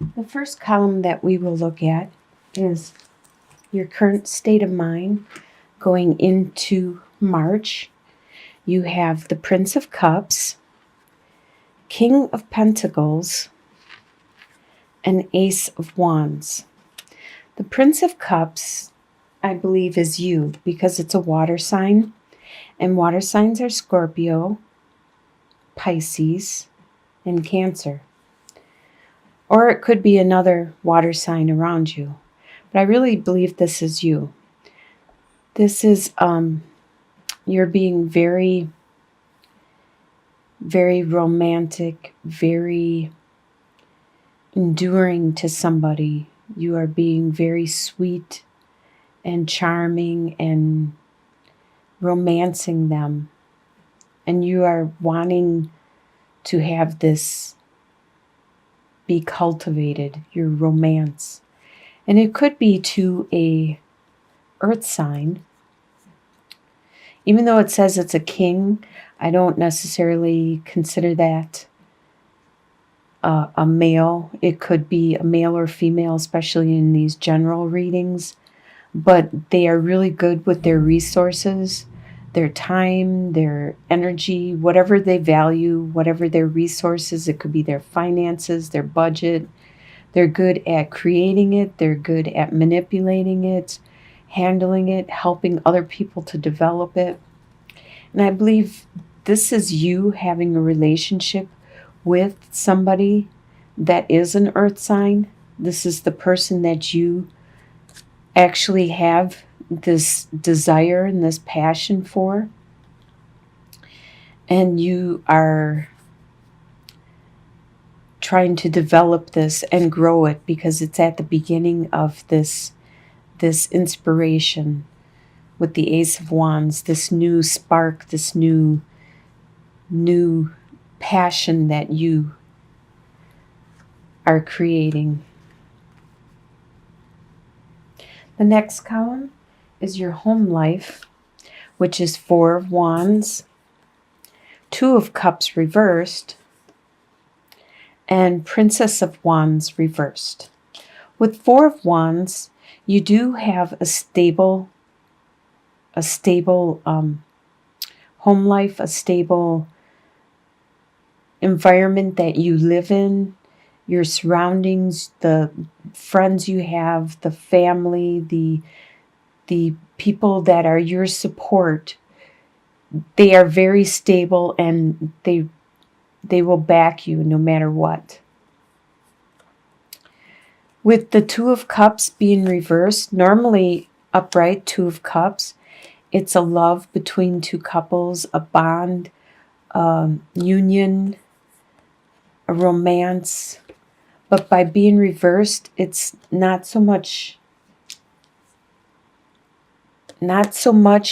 The first column that we will look at is your current state of mind going into March. You have the Prince of Cups, King of Pentacles, and Ace of Wands. The Prince of Cups, I believe, is you because it's a water sign, and water signs are Scorpio, Pisces, and Cancer. Or it could be another water sign around you. But I really believe this is you. This is, you're being very, very romantic, very enduring to somebody. You are being very sweet and charming and romancing them. And you are wanting to have this be cultivated, your romance. And it could be to a earth sign. Even though it says it's a king, I don't necessarily consider that a male. It could be a male or female, especially in these general readings. But they are really good with their resources, their time, their energy, whatever they value, whatever their resources. It could be their finances, their budget. They're good at creating it. They're good at manipulating it, handling it, helping other people to develop it. And I believe this is you having a relationship with somebody that is an earth sign. This is the person that you actually have this desire and this passion for. And you are trying to develop this and grow it because it's at the beginning of this inspiration with the Ace of Wands, this new spark, this new passion that you are creating. The next column is your home life, which is Four of Wands, Two of Cups reversed, and Princess of Wands reversed. With Four of Wands, you do have a stable home life, a stable environment that you live in, your surroundings, the friends you have, the family, the people that are your support. They are very stable and they will back you no matter what. With the Two of Cups being reversed, normally upright Two of Cups, it's a love between two couples, a bond, union, a romance. But by being reversed, it's not so much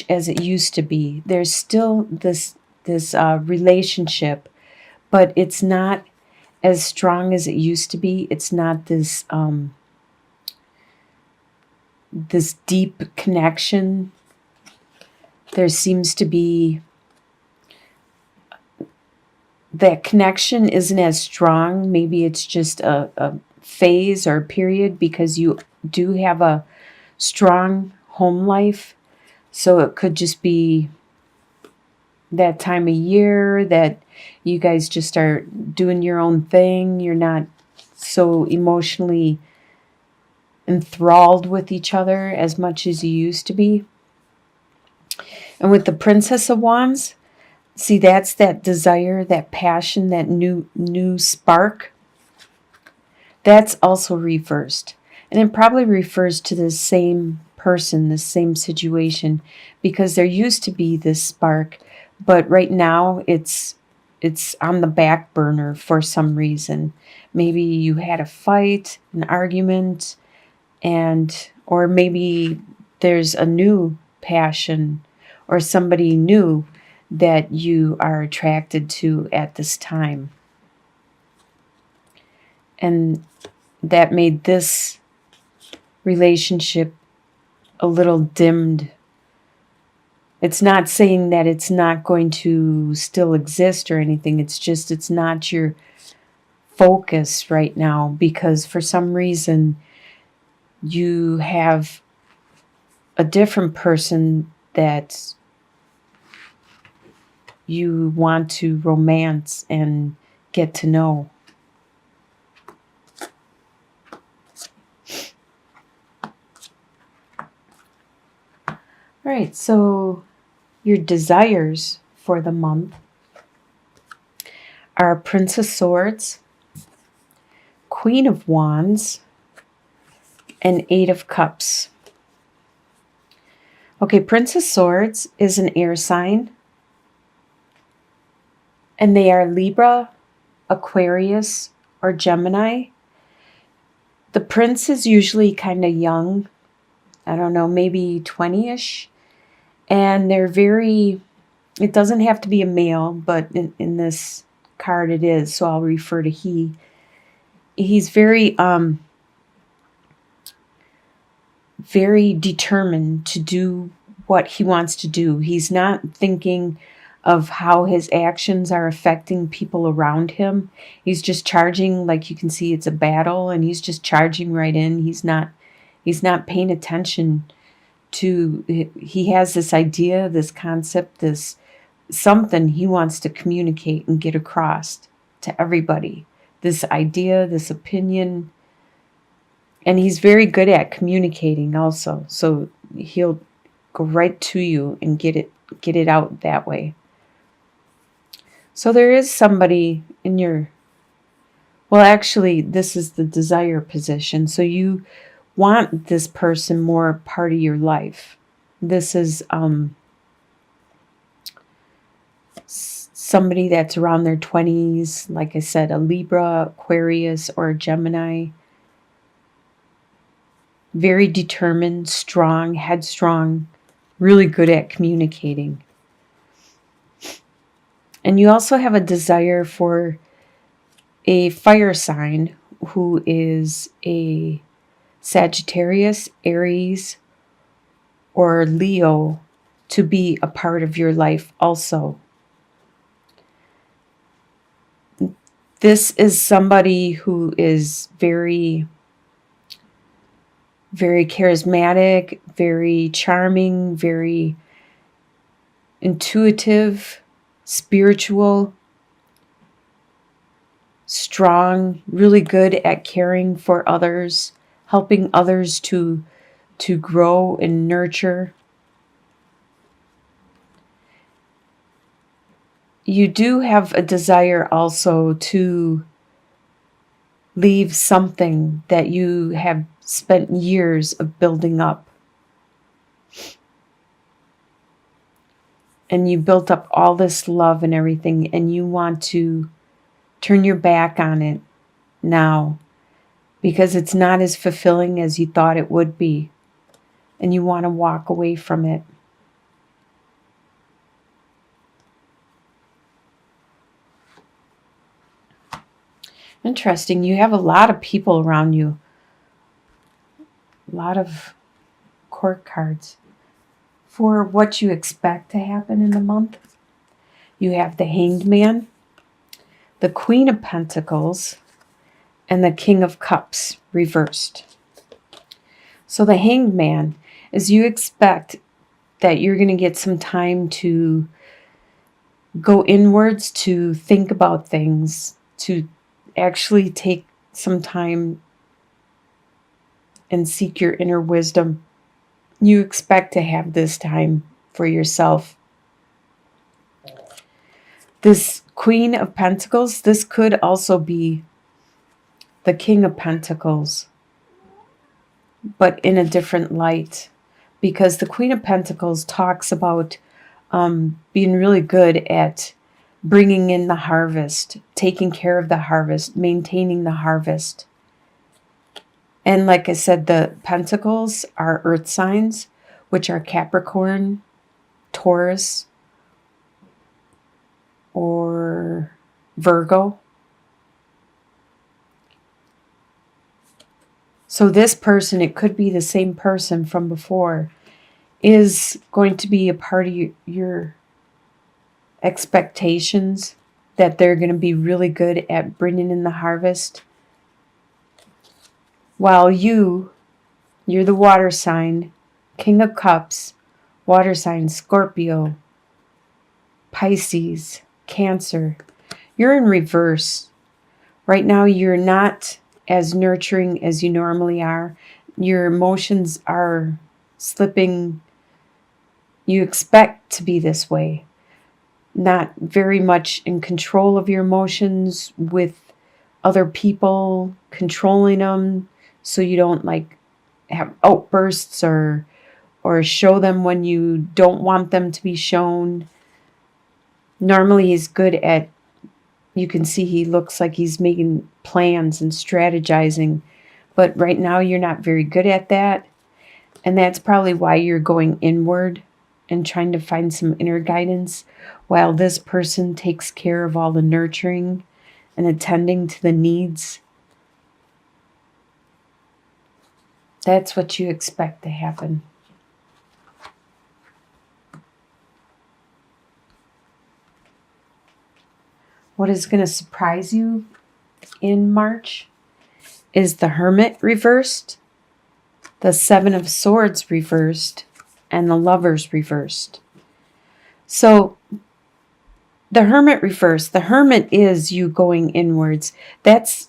as it used to be. There's still this relationship, but it's not as strong as it used to be. It's not this this deep connection. There seems to be that connection isn't as strong. Maybe it's just a phase or a period because you do have a strong home life. So it could just be that time of year that you guys just are doing your own thing. You're not so emotionally enthralled with each other as much as you used to be. And with the Princess of Wands, see, that's that desire, that passion, that new spark. That's also reversed. And it probably refers to the same person, the same situation, because there used to be this spark, but right now it's on the back burner for some reason. Maybe you had a fight, an argument, or maybe there's a new passion or somebody new that you are attracted to at this time. And that made this relationship a little dimmed. It's not saying that it's not going to still exist or anything. It's just it's not your focus right now, because for some reason you have a different person that you want to romance and get to know. All right, so your desires for the month are Prince of Swords, Queen of Wands, and Eight of Cups. Okay, Prince of Swords is an air sign, and they are Libra, Aquarius, or Gemini. The prince is usually kind of young, I don't know, maybe 20-ish. And they're very, it doesn't have to be a male, but in this card it is, so I'll refer to he. He's very determined to do what he wants to do. He's not thinking of how his actions are affecting people around him. He's just charging, like you can see it's a battle, and he's just charging right in. He's not paying attention to, he has this idea, this concept, this something he wants to communicate and get across to everybody. This idea, this opinion. And he's very good at communicating also. So he'll go right to you and get it out that way. So there is somebody in your, well, actually, this is the desire position. So you want this person more part of your life. This is somebody that's around their 20s, like I said, a Libra, Aquarius, or a Gemini. Very determined, strong, headstrong, really good at communicating. And you also have a desire for a fire sign who is a Sagittarius, Aries, or Leo to be a part of your life also. This is somebody who is very, very charismatic, very charming, very intuitive, spiritual, strong, really good at caring for others, helping others to grow and nurture. You do have a desire also to leave something that you have spent years of building up. And you built up all this love and everything, and you want to turn your back on it now because it's not as fulfilling as you thought it would be. And you want to walk away from it. Interesting. You have a lot of people around you. A lot of court cards. For what you expect to happen in the month, you have the Hanged Man, the Queen of Pentacles, and the King of Cups reversed. So the Hanged Man is, you expect that you're going to get some time to go inwards, to think about things, to actually take some time and seek your inner wisdom. You expect to have this time for yourself. This Queen of Pentacles, this could also be the King of Pentacles, but in a different light, because the Queen of Pentacles talks about being really good at bringing in the harvest, taking care of the harvest, maintaining the harvest. And like I said, the pentacles are earth signs, which are Capricorn, Taurus, or Virgo. So this person, it could be the same person from before, is going to be a part of your expectations. that they're going to be really good at bringing in the harvest. While you're the water sign, King of Cups, water sign, Scorpio, Pisces, Cancer. You're in reverse. Right now, you're not as nurturing as you normally are. Your emotions are slipping. You expect to be this way. Not very much in control of your emotions, with other people controlling them so you don't like have outbursts or show them when you don't want them to be shown. Normally he's good at, you can see he looks like he's making plans and strategizing, but right now you're not very good at that. And that's probably why you're going inward and trying to find some inner guidance, while this person takes care of all the nurturing and attending to the needs. That's what you expect to happen. What is going to surprise you in March is the Hermit reversed, the Seven of Swords reversed, and the Lovers reversed. So the Hermit reversed, the Hermit is you going inwards. That's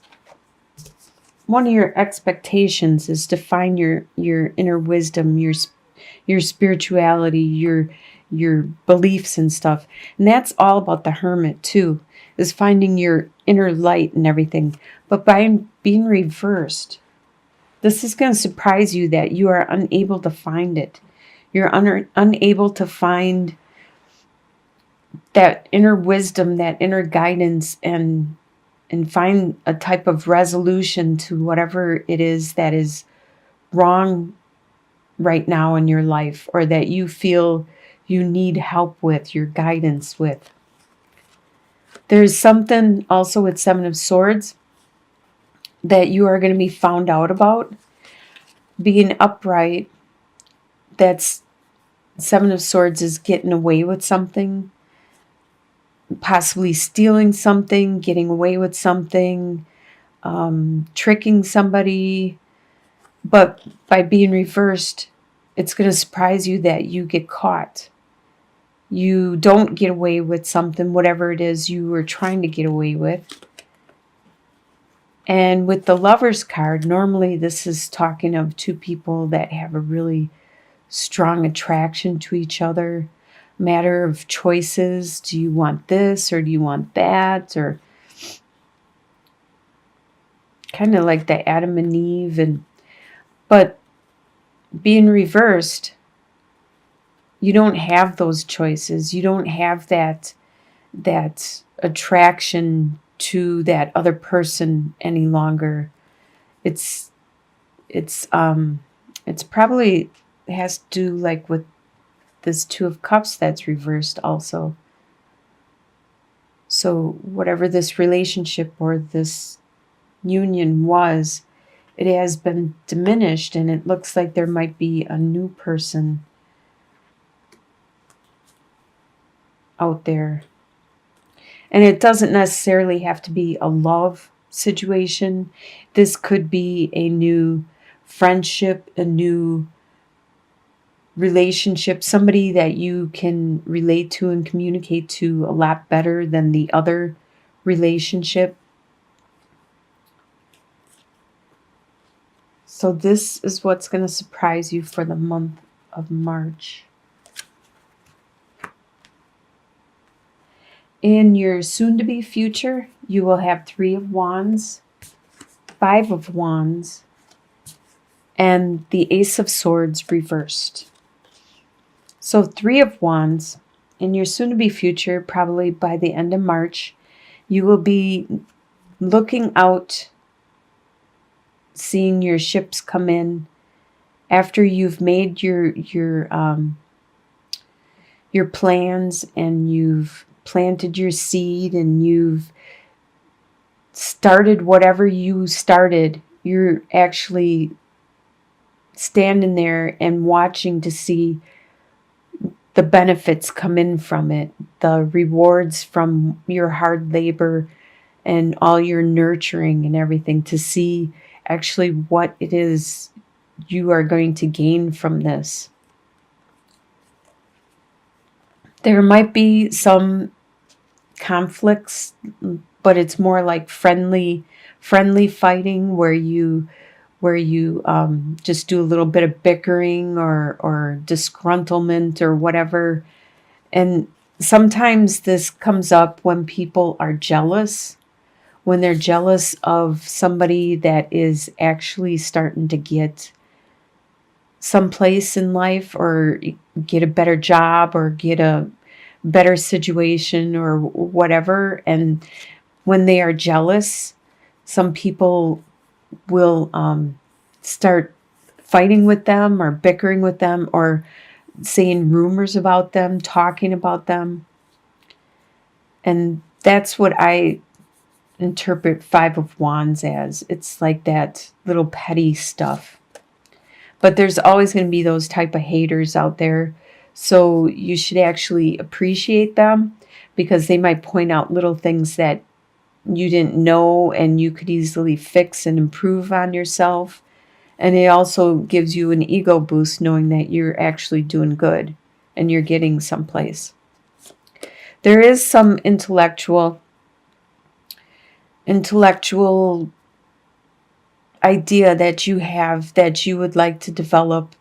one of your expectations, is to find your inner wisdom, your spirituality, your beliefs and stuff. And that's all about the Hermit too, is finding your inner light and everything. But by being reversed, this is going to surprise you that you are unable to find it. You're unable to find that inner wisdom, that inner guidance, and find a type of resolution to whatever it is that is wrong right now in your life, or that you feel you need help with, your guidance with. There's something also with Seven of Swords that you are going to be found out about. Being upright, that's Seven of Swords is getting away with something, possibly stealing something, getting away with something, tricking somebody. But by being reversed, it's going to surprise you that you get caught. You don't get away with something, whatever it is you were trying to get away with. And with the Lovers card, normally this is talking of two people that have a really strong attraction to each other. Matter of choices. Do you want this or do you want that? Or kind of like the Adam and Eve. But being reversed, you don't have those choices. You don't have that attraction to that other person any longer. It's probably has to do like with this Two of Cups that's reversed also. So whatever this relationship or this union was, it has been diminished, and it looks like there might be a new person out there. And it doesn't necessarily have to be a love situation. This could be a new friendship, a new relationship, somebody that you can relate to and communicate to a lot better than the other relationship. So this is what's going to surprise you for the month of March. In your soon-to-be future, you will have Three of Wands, Five of Wands, and the Ace of Swords reversed. So Three of Wands, in your soon-to-be future, probably by the end of March, you will be looking out, seeing your ships come in after you've made your plans, and you've planted your seed, and you've started whatever you started. You're actually standing there and watching to see the benefits come in from it, the rewards from your hard labor and all your nurturing and everything, to see actually what it is you are going to gain from this. There might be some conflicts, but it's more like friendly fighting, where you just do a little bit of bickering or disgruntlement or whatever. And sometimes this comes up when people are jealous, when they're jealous of somebody that is actually starting to get someplace in life, or get a better job, or get a better situation, or whatever. And when they are jealous, some people will start fighting with them, or bickering with them, or saying rumors about them, talking about them. And that's what I interpret Five of Wands as. It's like that little petty stuff. But there's always going to be those type of haters out there. So you should actually appreciate them, because they might point out little things that you didn't know and you could easily fix and improve on yourself. And it also gives you an ego boost, knowing that you're actually doing good and you're getting someplace. There is some intellectual idea that you have that you would like to develop,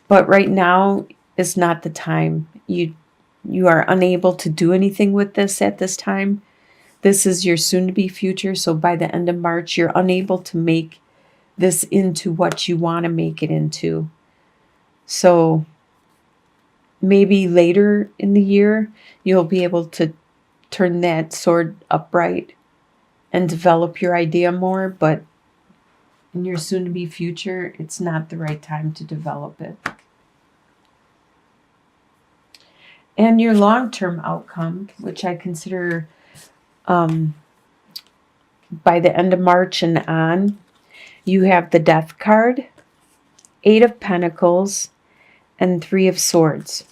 but right now is not the time. You are unable to do anything with this at this time. This is your soon-to-be future, so by the end of March, you're unable to make this into what you want to make it into. So maybe later in the year, you'll be able to turn that sword upright and develop your idea more, but in your soon-to-be future, it's not the right time to develop it. And your long-term outcome, which I consider by the end of March and on, you have the Death card, 8 of Pentacles, and 3 of Swords.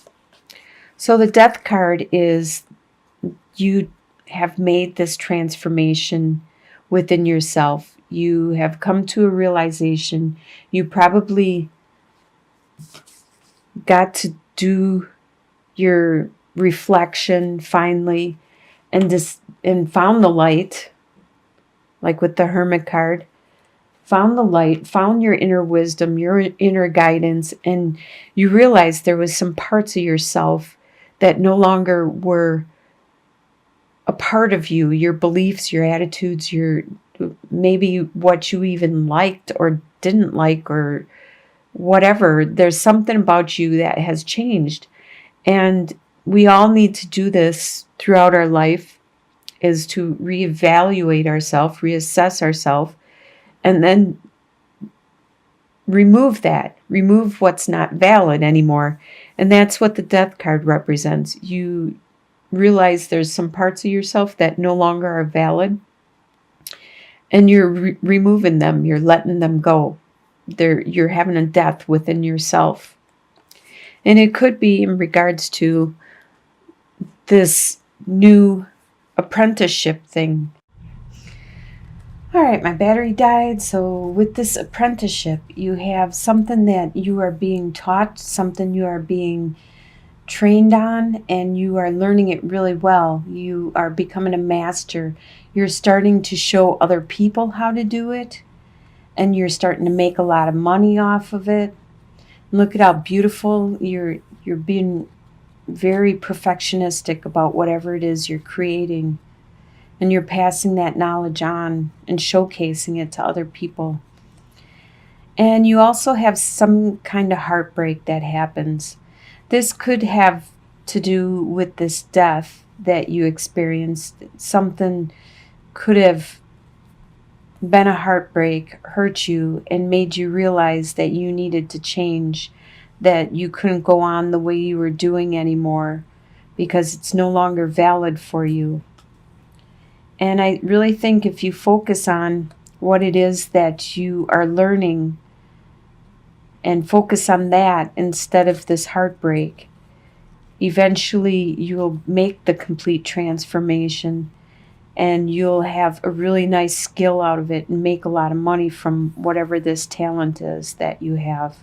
So the Death card is you have made this transformation within yourself. You have come to a realization. You probably got to do your reflection finally, and found the light, like with the Hermit card. Found the light, found your inner wisdom, your inner guidance, and you realized there was some parts of yourself that no longer were a part of you, your beliefs, your attitudes, your maybe what you even liked or didn't like, or whatever. There's something about you that has changed. And we all need to do this throughout our life, is to reevaluate ourselves, reassess ourselves, and then remove what's not valid anymore. And that's what the Death card represents. You realize there's some parts of yourself that no longer are valid, and you're removing them, you're letting them go. You're having a death within yourself. And it could be in regards to this new apprenticeship thing. All right, my battery died. So with this apprenticeship, you have something that you are being taught, something you are being trained on, and you are learning it really well. You are becoming a master. You're starting to show other people how to do it, and you're starting to make a lot of money off of it. Look at how beautiful you're being, very perfectionistic about whatever it is you're creating. And you're passing that knowledge on and showcasing it to other people. And you also have some kind of heartbreak that happens. This could have to do with this death that you experienced. Something could have been a heartbreak, hurt you, and made you realize that you needed to change, that you couldn't go on the way you were doing anymore because it's no longer valid for you. And I really think if you focus on what it is that you are learning and focus on that instead of this heartbreak, Eventually, you'll make the complete transformation and you'll have a really nice skill out of it and make a lot of money from whatever this talent is that you have.